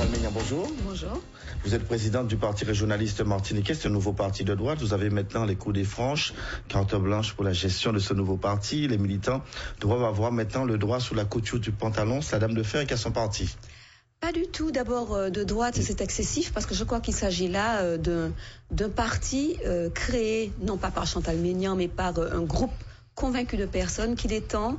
Chantal Meignan, bonjour. Bonjour. Vous êtes présidente du parti régionaliste martiniquais, c'est un nouveau parti de droite. Vous avez maintenant les coups des franches, carte blanche pour la gestion de ce nouveau parti. Les militants doivent avoir maintenant le droit sous la couture du pantalon. C'est la dame de fer qui a son parti. Pas du tout. D'abord, de droite, c'est excessif parce que je crois qu'il s'agit là d'un parti créé, non pas par Chantal Meignan, mais par un groupe convaincu de personnes qu'il est temps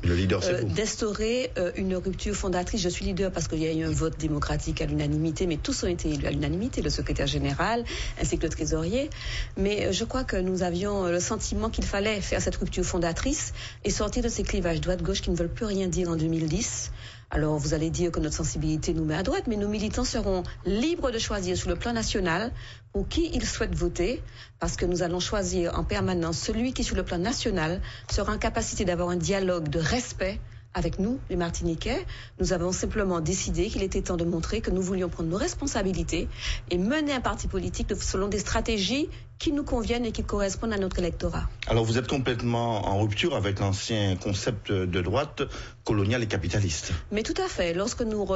d'instaurer une rupture fondatrice. Je suis leader parce qu'il y a eu un vote démocratique à l'unanimité, mais tous ont été élus à l'unanimité, le secrétaire général ainsi que le trésorier. Mais je crois que nous avions le sentiment qu'il fallait faire cette rupture fondatrice et sortir de ces clivages droite-gauche qui ne veulent plus rien dire en 2010. Alors vous allez dire que notre sensibilité nous met à droite, mais nos militants seront libres de choisir sur le plan national pour qui ils souhaitent voter, parce que nous allons choisir en permanence celui qui, sur le plan national, sera en capacité d'avoir un dialogue de respect avec nous, les Martiniquais. Nous avons simplement décidé qu'il était temps de montrer que nous voulions prendre nos responsabilités et mener un parti politique selon des stratégies qui nous conviennent et qui correspondent à notre électorat. Alors vous êtes complètement en rupture avec l'ancien concept de droite coloniale et capitaliste. Mais tout à fait. Lorsque nous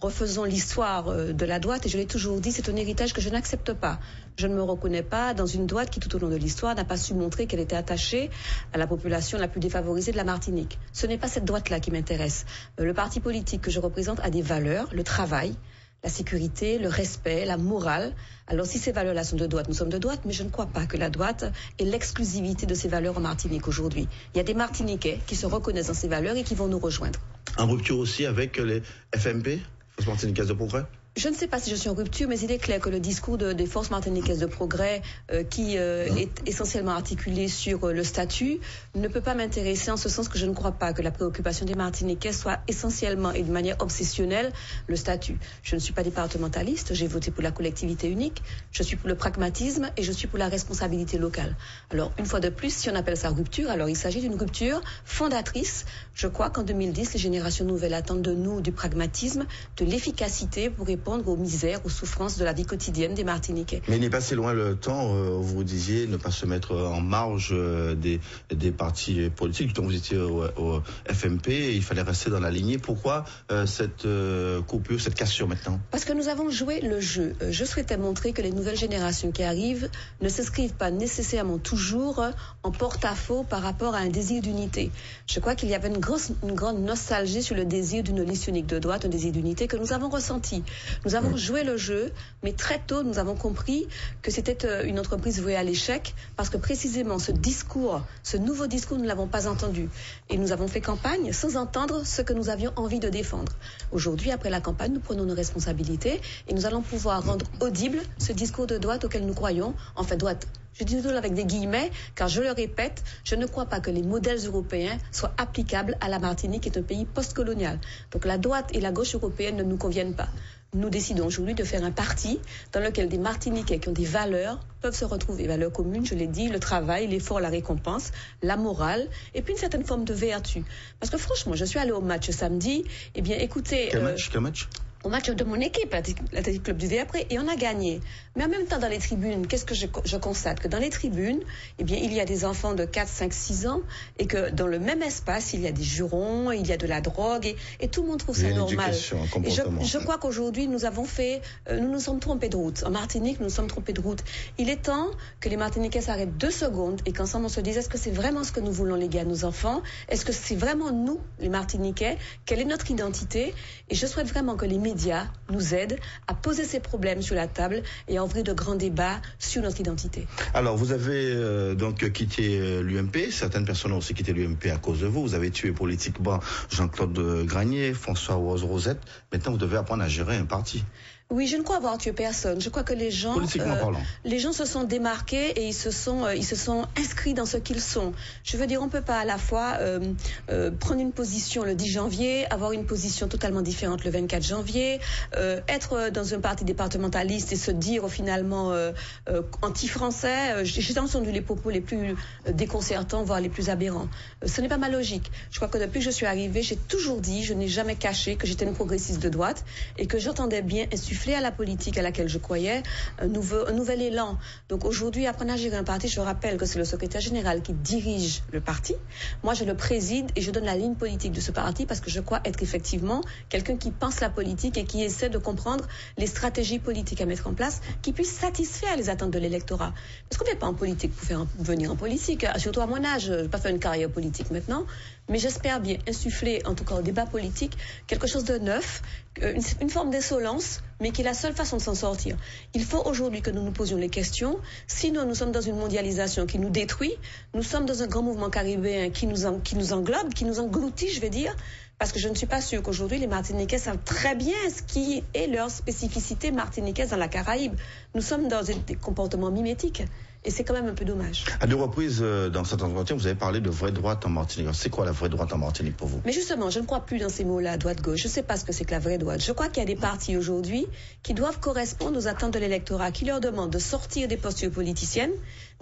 refaisons l'histoire de la droite, et je l'ai toujours dit, c'est un héritage que je n'accepte pas. Je ne me reconnais pas dans une droite qui, tout au long de l'histoire, n'a pas su montrer qu'elle était attachée à la population la plus défavorisée de la Martinique. Ce n'est pas cette droite-là qui m'intéresse. Le parti politique que je représente a des valeurs, le travail, la sécurité, le respect, la morale. Alors si ces valeurs-là sont de droite, nous sommes de droite, mais je ne crois pas que la droite ait l'exclusivité de ces valeurs en Martinique aujourd'hui. Il y a des Martiniquais qui se reconnaissent dans ces valeurs et qui vont nous rejoindre. En rupture aussi avec les FMP, Forces Martiniquaises de Progrès? Je ne sais pas si je suis en rupture, mais il est clair que le discours des forces martiniquaises de progrès, qui est essentiellement articulé sur le statut, ne peut pas m'intéresser en ce sens que je ne crois pas que la préoccupation des Martiniquais soit essentiellement et de manière obsessionnelle le statut. Je ne suis pas départementaliste, j'ai voté pour la collectivité unique, je suis pour le pragmatisme et je suis pour la responsabilité locale. Alors, une fois de plus, si on appelle ça rupture, alors il s'agit d'une rupture fondatrice. Je crois qu'en 2010, les générations nouvelles attendent de nous du pragmatisme, de l'efficacité pour répondre aux misères, aux souffrances de la vie quotidienne des Martiniquais. Mais il n'est pas si loin le temps où vous disiez ne pas se mettre en marge des partis politiques. Quand vous étiez au FMP, il fallait rester dans la lignée. Pourquoi cette coupure, cette cassure maintenant? Parce que nous avons joué le jeu. Je souhaitais montrer que les nouvelles générations qui arrivent ne s'inscrivent pas nécessairement toujours en porte-à-faux par rapport à un désir d'unité. Je crois qu'il y avait une grande nostalgie sur le désir d'une liste unique de droite, un désir d'unité que nous avons ressenti. Nous avons joué le jeu, mais très tôt, nous avons compris que c'était une entreprise vouée à l'échec, parce que précisément ce discours, ce nouveau discours, nous ne l'avons pas entendu. Et nous avons fait campagne sans entendre ce que nous avions envie de défendre. Aujourd'hui, après la campagne, nous prenons nos responsabilités et nous allons pouvoir rendre audible ce discours de droite auquel nous croyons, enfin droite. Je dis toujours avec des guillemets, car je le répète, je ne crois pas que les modèles européens soient applicables à la Martinique, qui est un pays post-colonial. Donc la droite et la gauche européenne ne nous conviennent pas. Nous décidons aujourd'hui de faire un parti dans lequel des Martiniquais qui ont des valeurs peuvent se retrouver. Valeurs communes, je l'ai dit, le travail, l'effort, la récompense, la morale, et puis une certaine forme de vertu. Parce que franchement, je suis allée au match samedi, eh bien écoutez... Quel match au match de mon équipe, l'Athletic Club du Vieux-Après, et on a gagné. Mais en même temps, dans les tribunes, qu'est-ce que je constate? Que dans les tribunes, eh bien, il y a des enfants de 4, 5, 6 ans, et que dans le même espace, il y a des jurons, il y a de la drogue, et tout le monde trouve ça normal. Et je crois qu'aujourd'hui, nous nous sommes trompés de route. En Martinique, nous nous sommes trompés de route. Il est temps que les Martiniquais s'arrêtent 2 secondes, et qu'ensemble on se dise, est-ce que c'est vraiment ce que nous voulons léguer à nos enfants? Est-ce que c'est vraiment nous, les Martiniquais? Quelle est notre identité? Et je souhaite vraiment que les médias nous aident à poser ces problèmes sur la table et à ouvrir de grands débats sur notre identité. Alors, vous avez donc quitté l'UMP. Certaines personnes ont aussi quitté l'UMP à cause de vous. Vous avez tué politiquement Jean-Claude Granier, François Rosette. Maintenant, vous devez apprendre à gérer un parti. Oui, je ne crois avoir tué personne. Je crois que les gens, les gens se sont démarqués et ils se sont inscrits dans ce qu'ils sont. Je veux dire, on peut pas à la fois prendre une position le 10 janvier, avoir une position totalement différente le 24 janvier, être dans un parti départementaliste et se dire finalement anti-français. J'ai entendu les propos les plus déconcertants, voire les plus aberrants. Ce n'est pas ma logique. Je crois que depuis que je suis arrivée, j'ai toujours dit, je n'ai jamais caché que j'étais une progressiste de droite et que j'entendais bien insuffire insufflé à la politique à laquelle je croyais un nouvel élan. Donc aujourd'hui, apprendre à gérer un parti, je rappelle que c'est le secrétaire général qui dirige le parti. Moi, je le préside et je donne la ligne politique de ce parti parce que je crois être effectivement quelqu'un qui pense la politique et qui essaie de comprendre les stratégies politiques à mettre en place qui puissent satisfaire les attentes de l'électorat. Parce qu'on ne vient pas en politique pour venir en politique, surtout à mon âge. Je ne vais pas faire une carrière politique maintenant, mais j'espère bien insuffler, en tout cas au débat politique, quelque chose de neuf, une forme d'insolence, mais qui est la seule façon de s'en sortir. Il faut aujourd'hui que nous nous posions les questions. Sinon, nous sommes dans une mondialisation qui nous détruit. Nous sommes dans un grand mouvement caribéen qui nous englobe, qui nous engloutit, je vais dire, parce que je ne suis pas sûre qu'aujourd'hui, les Martiniquais savent très bien ce qui est leur spécificité martiniquaise dans la Caraïbe. Nous sommes dans des comportements mimétiques. Et c'est quand même un peu dommage. À 2 reprises, dans cet entretien, vous avez parlé de vraie droite en Martinique. C'est quoi la vraie droite en Martinique pour vous? Mais justement, je ne crois plus dans ces mots-là, droite-gauche. Je ne sais pas ce que c'est que la vraie droite. Je crois qu'il y a des partis aujourd'hui qui doivent correspondre aux attentes de l'électorat, qui leur demandent de sortir des postures politiciennes,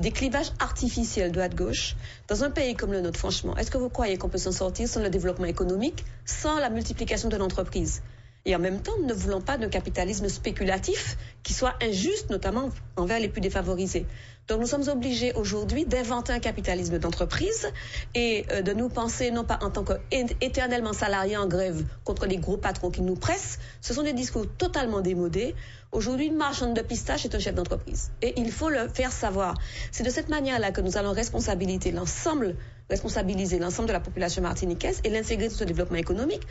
des clivages artificiels droite-gauche. Dans un pays comme le nôtre, franchement, est-ce que vous croyez qu'on peut s'en sortir sans le développement économique, sans la multiplication de l'entreprise? Et en même temps, nous ne voulons pas d'un capitalisme spéculatif qui soit injuste, notamment envers les plus défavorisés. Donc nous sommes obligés aujourd'hui d'inventer un capitalisme d'entreprise et de nous penser non pas en tant qu'éternellement salariés en grève contre les gros patrons qui nous pressent. Ce sont des discours totalement démodés. Aujourd'hui, une marchande de pistaches est un chef d'entreprise. Et il faut le faire savoir. C'est de cette manière-là que nous allons responsabiliser l'ensemble de la population martiniquaise et l'intégrer dans ce développement économique.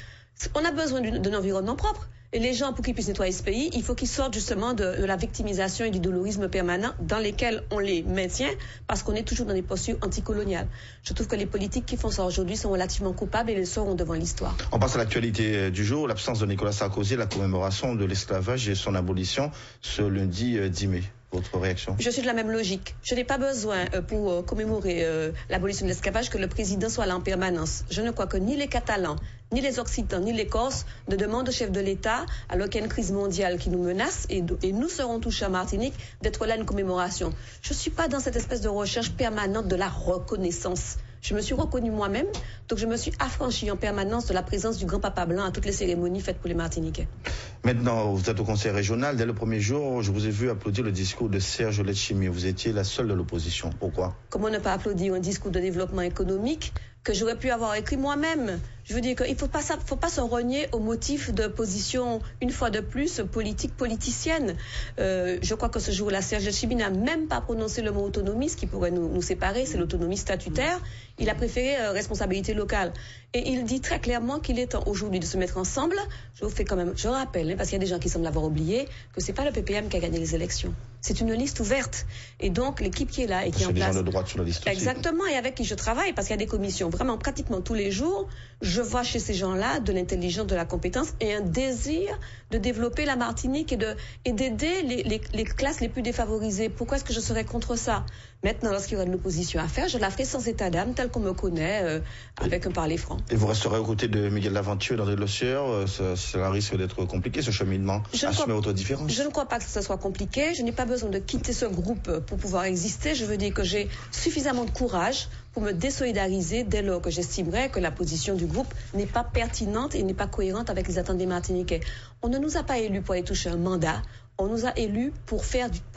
On a besoin d'un environnement propre. Et les gens, pour qu'ils puissent nettoyer ce pays, il faut qu'ils sortent justement de la victimisation et du dolorisme permanent dans lesquels on les maintient parce qu'on est toujours dans des postures anticoloniales. Je trouve que les politiques qui font ça aujourd'hui sont relativement coupables et le seront devant l'histoire. On passe à l'actualité du jour, l'absence de Nicolas Sarkozy, la commémoration de l'esclavage et son abolition ce lundi 10 mai. Votre réaction? Je suis de la même logique. Je n'ai pas besoin pour commémorer l'abolition de l'esclavage que le président soit là en permanence. Je ne crois que ni les Catalans, ni les Occitans, ni les Corses ne demandent au chef de l'État, alors qu'il y a une crise mondiale qui nous menace, et nous serons touchés en Martinique, d'être là à une commémoration. Je ne suis pas dans cette espèce de recherche permanente de la reconnaissance. Je me suis reconnue moi-même, donc je me suis affranchie en permanence de la présence du grand-papa blanc à toutes les cérémonies faites pour les Martiniquais. Maintenant, vous êtes au conseil régional. Dès le premier jour, je vous ai vu applaudir le discours de Serge Letchimy. Vous étiez la seule de l'opposition. Pourquoi? Comment ne pas applaudir un discours de développement économique que j'aurais pu avoir écrit moi-même? Je veux dire qu'il ne faut pas se renier au motif de position, une fois de plus, politicienne. Je crois que ce jour-là, Serge Letchimy n'a même pas prononcé le mot autonomie, ce qui pourrait nous séparer, c'est l'autonomie statutaire. Il a préféré responsabilité locale. Et il dit très clairement qu'il est temps aujourd'hui de se mettre ensemble. Je rappelle, parce qu'il y a des gens qui semblent l'avoir oublié, que c'est pas le PPM qui a gagné les élections. C'est une liste ouverte. Et donc, l'équipe qui est là et qui est en place. C'est des gens de droite sur la liste aussi. Exactement, et avec qui je travaille, parce qu'il y a des commissions vraiment pratiquement tous les jours. Je vois chez ces gens-là de l'intelligence, de la compétence et un désir de développer la Martinique et d'aider les classes les plus défavorisées. Pourquoi est-ce que je serais contre ça? Maintenant, lorsqu'il y aura de l'opposition à faire, je la ferai sans état d'âme, tel qu'on me connaît, avec un parler franc. Et vous resterez aux côtés de Miguel Laventure et d'André Lossieur. Cela risque d'être compliqué, ce cheminement. Assumer votre différence. Je ne crois pas que ce soit compliqué. Je n'ai pas besoin de quitter ce groupe pour pouvoir exister. Je veux dire que j'ai suffisamment de courage pour me désolidariser dès lors que j'estimerais que la position du groupe n'est pas pertinente et n'est pas cohérente avec les attentes des Martiniquais. On ne nous a pas élus pour aller toucher un mandat. On nous a élus pour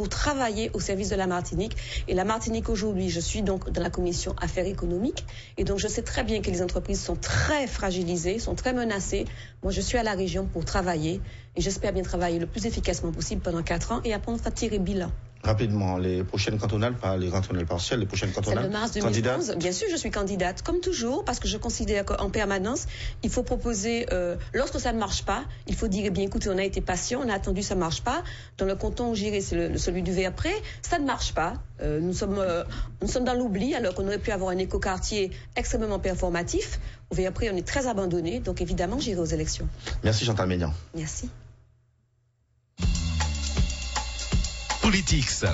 travailler au service de la Martinique. Et la Martinique aujourd'hui, je suis donc dans la commission affaires économiques. Et donc je sais très bien que les entreprises sont très fragilisées, sont très menacées. Moi, je suis à la région pour travailler. Et j'espère bien travailler le plus efficacement possible pendant 4 ans et après on fera tirer bilan. Rapidement, les prochaines cantonales, pas les cantonales partielles, les prochaines cantonales. C'est le mars 2011. Bien sûr, je suis candidate, comme toujours, parce que je considère qu'en permanence, il faut proposer, lorsque ça ne marche pas, il faut dire, eh bien, écoutez, on a été patient, on a attendu, ça ne marche pas. Dans le canton où j'irai, c'est celui du Verpré, ça ne marche pas. Nous sommes dans l'oubli, alors qu'on aurait pu avoir un écoquartier extrêmement performatif. Au Verpré, on est très abandonné, donc évidemment, j'irai aux élections. Merci Chantal Maignan. Merci. Politics.